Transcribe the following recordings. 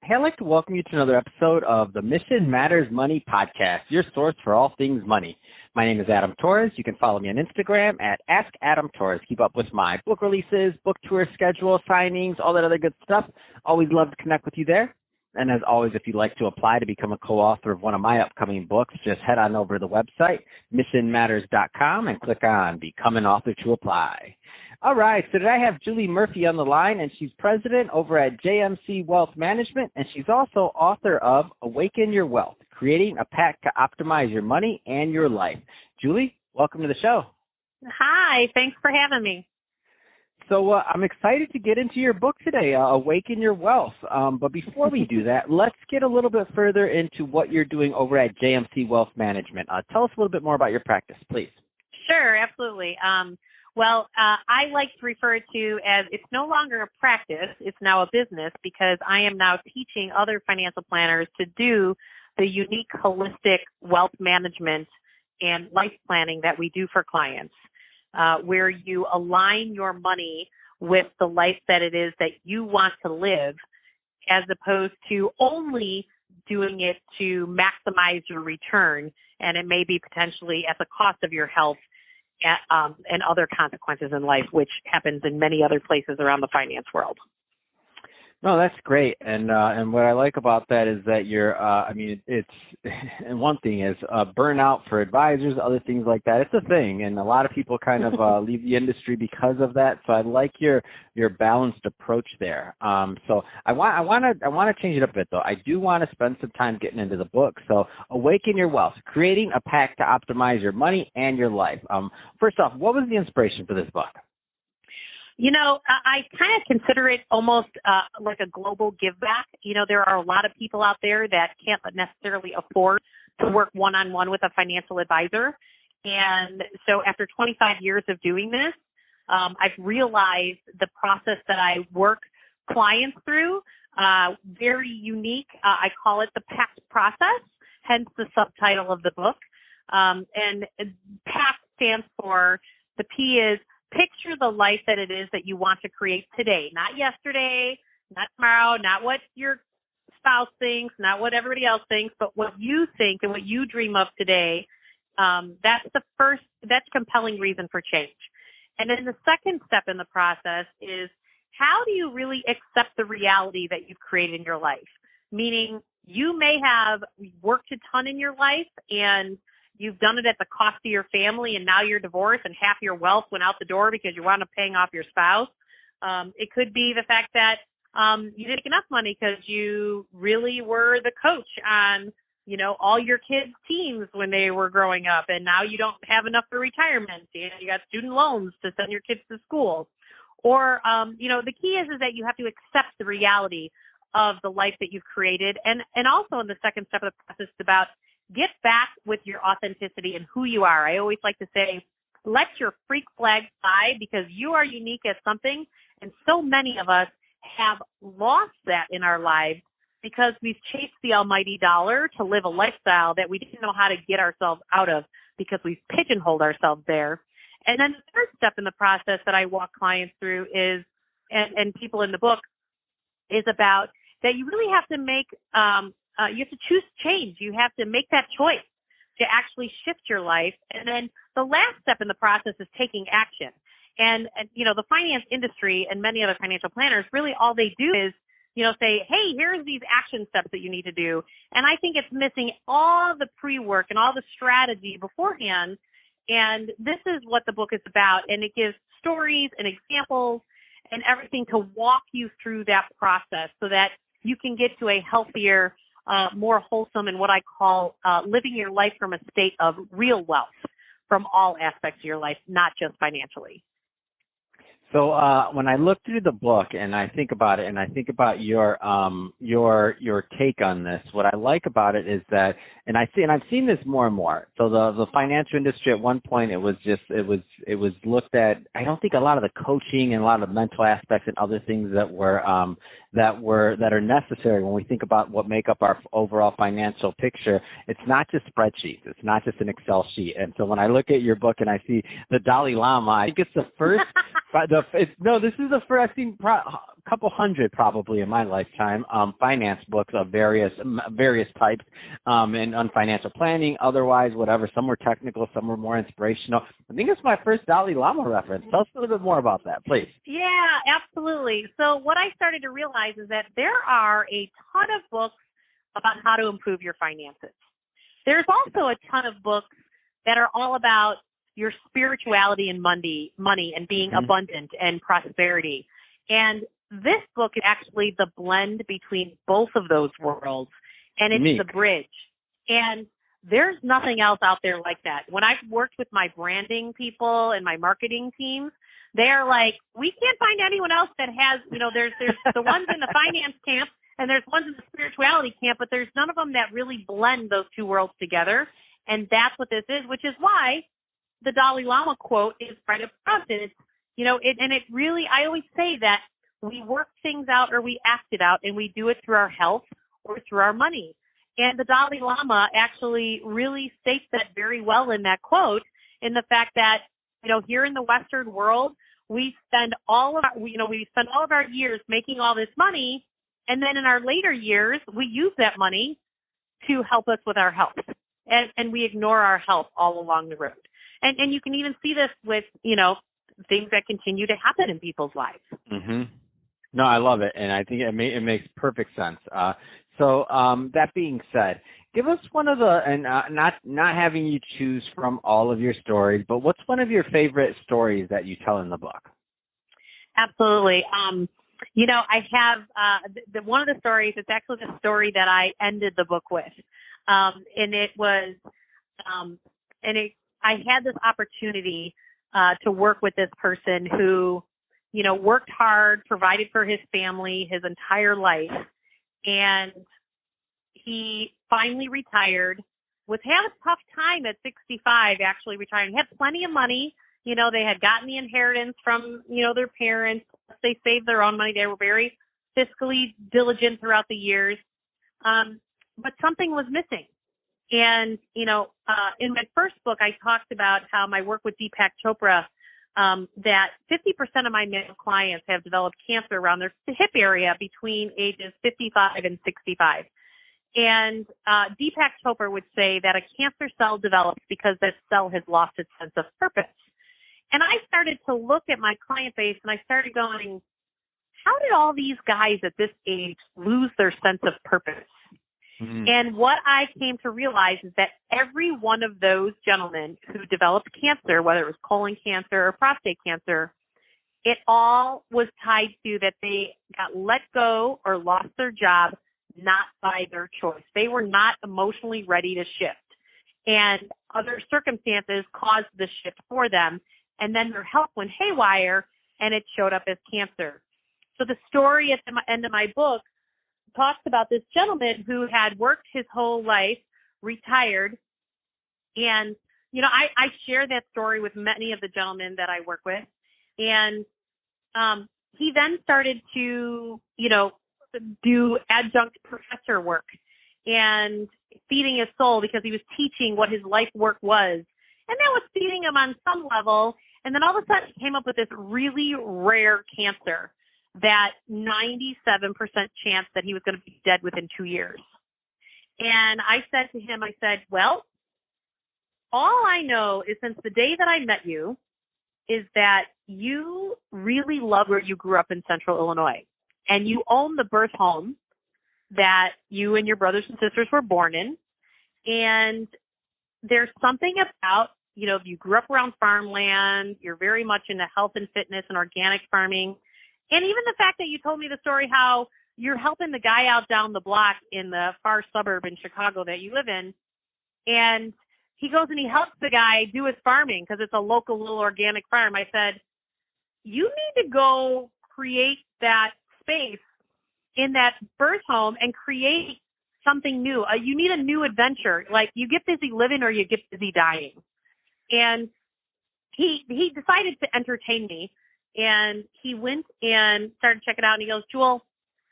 Hey, I'd like to welcome you to another episode of the Mission Matters Money podcast, your source for all things money. My name is Adam Torres. You can follow me on Instagram at AskAdamTorres. Keep up with my book releases, book tour schedule, signings, all that other good stuff. Always love to connect with you there. And as always, if you'd like to apply to become a co-author of one of my upcoming books, just head on over to the website, missionmatters.com, and click on Become an Author to apply. All right, so today I have Julie Murphy on the line, and she's president over at JMC Wealth Management, and she's also author of Awaken Your Wealth, Creating a PACT to Optimize Your Money and Your Life. Julie, welcome to the show. Hi, thanks for having me. So I'm excited to get into your book today, Awaken Your Wealth. But before we do that, let's get a little bit further into what you're doing over at JMC Wealth Management. Tell us a little bit more about your practice, please. Sure, absolutely. I like to refer to as it's no longer a practice, it's now a business because I am now teaching other financial planners to do the unique holistic wealth management and life planning that we do for clients, where you align your money with the life that it is that you want to live, as opposed to only doing it to maximize your return, and it may be potentially at the cost of your health and other consequences in life, which happens in many other places around the finance world. No, that's great. And what I like about that is that you're, it's, and one thing is burnout for advisors, other things like that. It's a thing. And a lot of people kind of leave the industry because of that. So I like your balanced approach there. So I want to change it up a bit though. I do want to spend some time getting into the book. So Awaken Your Wealth, Creating a PACT to Optimize Your Money and Your Life. First off, what was the inspiration for this book? You know, I kind of consider it almost like a global give back. You know, there are a lot of people out there that can't necessarily afford to work one-on-one with a financial advisor. And so after 25 years of doing this, I've realized the process that I work clients through, very unique. I call it the PACT process, hence the subtitle of the book. And PACT stands for, the P is, picture the life that it is that you want to create today, not yesterday, not tomorrow, not what your spouse thinks, not what everybody else thinks, but what you think and what you dream of today. That's compelling reason for change. And then the second step in the process is, how do you really accept the reality that you've created in your life? Meaning, you may have worked a ton in your life and you've done it at the cost of your family, and now you're divorced and half your wealth went out the door because you wound up paying off your spouse. It could be the fact that you didn't make enough money because you really were the coach on, you know, all your kids' teams when they were growing up, and now you don't have enough for retirement. You got student loans to send your kids to school. Or, the key is that you have to accept the reality of the life that you've created. And also in the second step of the process, it's about get back with your authenticity and who you are. I always like to say, let your freak flag fly, because you are unique as something. And so many of us have lost that in our lives because we've chased the almighty dollar to live a lifestyle that we didn't know how to get ourselves out of because we've pigeonholed ourselves there. And then the third step in the process that I walk clients through is, and people in the book, is about that you really have to make you have to choose change. You have to make that choice to actually shift your life. And then the last step in the process is taking action. And the finance industry and many other financial planners, really all they do is, say, hey, here's these action steps that you need to do. And I think it's missing all the pre-work and all the strategy beforehand. And this is what the book is about. And it gives stories and examples and everything to walk you through that process so that you can get to a healthier, more wholesome, and what I call living your life from a state of real wealth from all aspects of your life, not just financially. So when I look through the book and I think about it, and I think about your take on this, what I like about it is that, and I've seen this more and more. So the financial industry at one point, it was looked at. I don't think a lot of the coaching and a lot of the mental aspects and other things that are necessary when we think about what make up our overall financial picture. It's not just spreadsheets. It's not just an Excel sheet. And so when I look at your book and I see the Dalai Lama, I think it's the first. This is the first I've seen couple hundred probably in my lifetime, finance books of various types, and on financial planning, otherwise, whatever. Some were technical, some were more inspirational. I think it's my first Dalai Lama reference. Tell us a little bit more about that, please. Yeah, absolutely. So what I started to realize is that there are a ton of books about how to improve your finances. There's also a ton of books that are all about your spirituality and money and being abundant and prosperity. And this book is actually the blend between both of those worlds, and it's the bridge. And there's nothing else out there like that. When I've worked with my branding people and my marketing teams, they're like, we can't find anyone else that has, there's the ones in the finance camp and there's ones in the spirituality camp, but there's none of them that really blend those two worlds together. And that's what this is, which is why the Dalai Lama quote is right up front. And it's, it really, I always say that we work things out or we act it out, and we do it through our health or through our money. And the Dalai Lama actually really states that very well in that quote, in the fact that, here in the Western world, we spend all of our years making all this money, and then in our later years, we use that money to help us with our health. And we ignore our health all along the road. And you can even see this with, things that continue to happen in people's lives. Mm-hmm. No, I love it. And I think it makes perfect sense. So that being said, give us one of the, and not having you choose from all of your stories, but what's one of your favorite stories that you tell in the book? Absolutely. I have one of the stories, it's actually the story that I ended the book with. And it was, I had this opportunity to work with this person who, worked hard, provided for his family his entire life, and he finally retired. Had a tough time at 65, actually retiring. He had plenty of money. They had gotten the inheritance from, their parents. They saved their own money. They were very fiscally diligent throughout the years. But something was missing. And, in my first book, I talked about how my work with Deepak Chopra, that 50% of my male clients have developed cancer around their hip area between ages 55 and 65. And Deepak Chopra would say that a cancer cell develops because that cell has lost its sense of purpose. And I started to look at my client base, and I started going, how did all these guys at this age lose their sense of purpose? Mm-hmm. And what I came to realize is that every one of those gentlemen who developed cancer, whether it was colon cancer or prostate cancer, it all was tied to that they got let go or lost their job, not by their choice. They were not emotionally ready to shift. And other circumstances caused the shift for them. And then their health went haywire, and it showed up as cancer. So the story at the end of my book talks about this gentleman who had worked his whole life, retired, and, I share that story with many of the gentlemen that I work with. And he then started to, do adjunct professor work and feeding his soul, because he was teaching what his life work was. And that was feeding him on some level. And then all of a sudden he came up with this really rare cancer, that 97% chance that he was going to be dead within 2 years. And I said to him, well, all I know is since the day that I met you is that you really love where you grew up in Central Illinois, and you own the birth home that you and your brothers and sisters were born in. And there's something about, you grew up around farmland, you're very much into health and fitness and organic farming. And even the fact that you told me the story how you're helping the guy out down the block in the far suburb in Chicago that you live in, and he goes and he helps the guy do his farming because it's a local little organic farm. I said, you need to go create that space in that birth home and create something new. You need a new adventure. Like, you get busy living or you get busy dying. And he decided to entertain me. And he went and started checking out, and he goes, Jewel,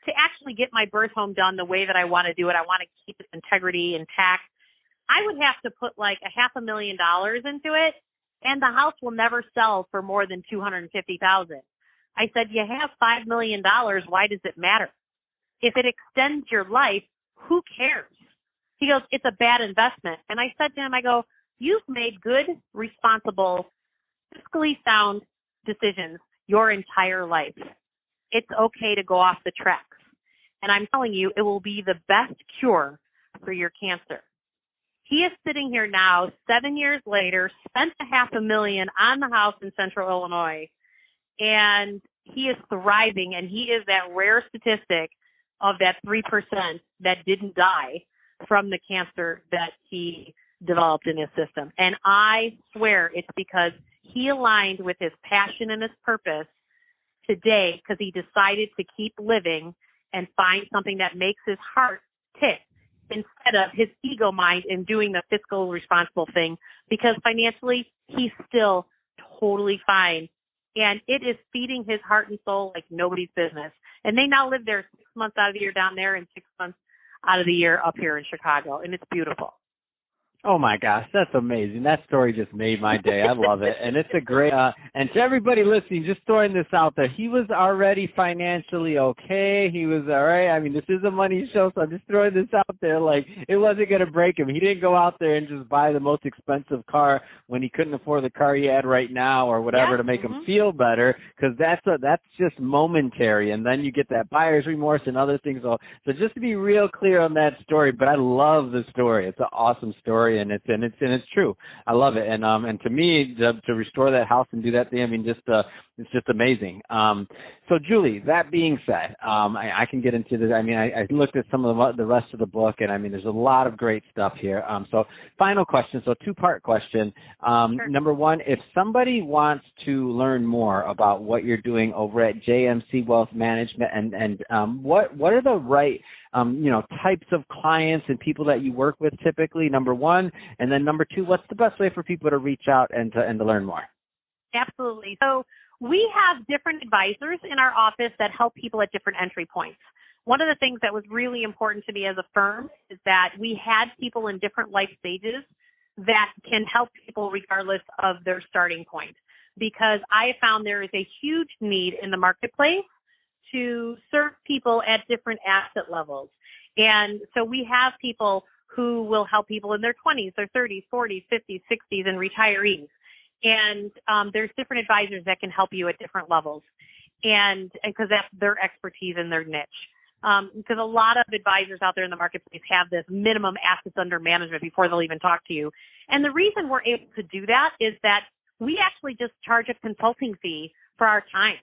to actually get my birth home done the way that I want to do it, I want to keep its integrity intact, I would have to put like $500,000 into it, and the house will never sell for more than $250,000. I said, you have $5 million. Why does it matter? If it extends your life, who cares? He goes, it's a bad investment. And I said to him, I go, you've made good, responsible, fiscally sound decisions your entire life. It's okay to go off the tracks. And I'm telling you, it will be the best cure for your cancer. He is sitting here now, 7 years later, spent $500,000 on the house in Central Illinois, and he is thriving, and he is that rare statistic of that 3% that didn't die from the cancer that he developed in his system. And I swear it's because he aligned with his passion and his purpose today, because he decided to keep living and find something that makes his heart tick instead of his ego mind and doing the fiscal responsible thing, because financially he's still totally fine. And it is feeding his heart and soul like nobody's business. And they now live there 6 months out of the year down there and 6 months out of the year up here in Chicago. And it's beautiful. Oh my gosh, that's amazing. That story just made my day. I love it. And it's a great, and to everybody listening, just throwing this out there, he was already financially okay. He was all right. I mean, this is a money show, so I'm just throwing this out there. Like, it wasn't going to break him. He didn't go out there and just buy the most expensive car when he couldn't afford the car he had right now or whatever to make him feel better, because that's just momentary. And then you get that buyer's remorse and other things. So just to be real clear on that story, but I love the story. It's an awesome story. And it's true. I love it. And to me, to restore that house and do that thing, I mean, it's just amazing. So Julie, that being said, I can get into this. I mean, I looked at some of the rest of the book, and I mean, there's a lot of great stuff here. So final question. So 2-part question. Sure. Number one, if somebody wants to learn more about what you're doing over at JMC Wealth Management, and what are the right types of clients and people that you work with typically, number one, and then number two, what's the best way for people to reach out and to learn more? Absolutely. So we have different advisors in our office that help people at different entry points. One of the things that was really important to me as a firm is that we had people in different life stages that can help people regardless of their starting point, because I found there is a huge need in the marketplace to serve people at different asset levels. And so we have people who will help people in their 20s, their 30s, 40s, 50s, 60s, and retirees. And there's different advisors that can help you at different levels, and because that's their expertise and their niche. Because a lot of advisors out there in the marketplace have this minimum assets under management before they'll even talk to you. And the reason we're able to do that is that we actually just charge a consulting fee for our time.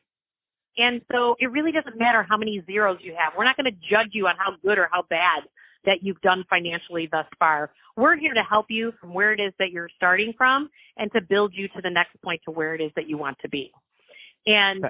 And so it really doesn't matter how many zeros you have. We're not going to judge you on how good or how bad that you've done financially thus far. We're here to help you from where it is that you're starting from and to build you to the next point to where it is that you want to be. And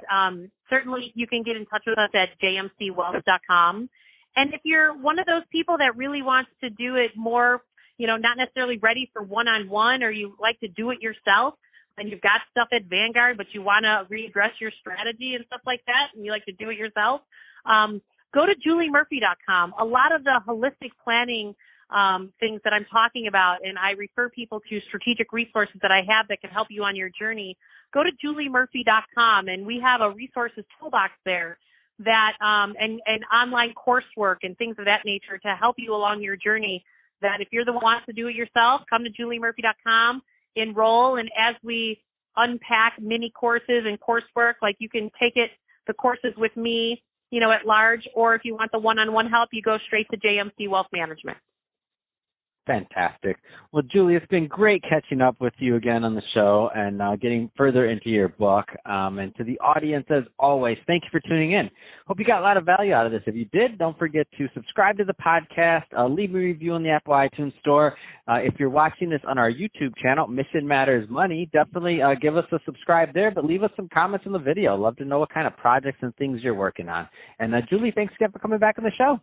certainly you can get in touch with us at jmcwealth.com. And if you're one of those people that really wants to do it more, not necessarily ready for one-on-one, or you like to do it yourself, and you've got stuff at Vanguard, but you want to readdress your strategy and stuff like that, and you like to do it yourself, go to juliemurphy.com. A lot of the holistic planning things that I'm talking about, and I refer people to strategic resources that I have that can help you on your journey, go to juliemurphy.com, and we have a resources toolbox there that and online coursework and things of that nature to help you along your journey, that if you're the one who wants to do it yourself, come to juliemurphy.com, enroll, and as we unpack mini courses and coursework, like you can take the courses with me, at large, or if you want the one-on-one help, you go straight to JMC Wealth Management. Fantastic. Well, Julie, it's been great catching up with you again on the show and getting further into your book. And to the audience, as always, thank you for tuning in. Hope you got a lot of value out of this. If you did, don't forget to subscribe to the podcast, leave a review in the Apple iTunes store. If you're watching this on our YouTube channel, Mission Matters Money, definitely give us a subscribe there, but leave us some comments in the video. Love to know what kind of projects and things you're working on. And Julie, thanks again for coming back on the show.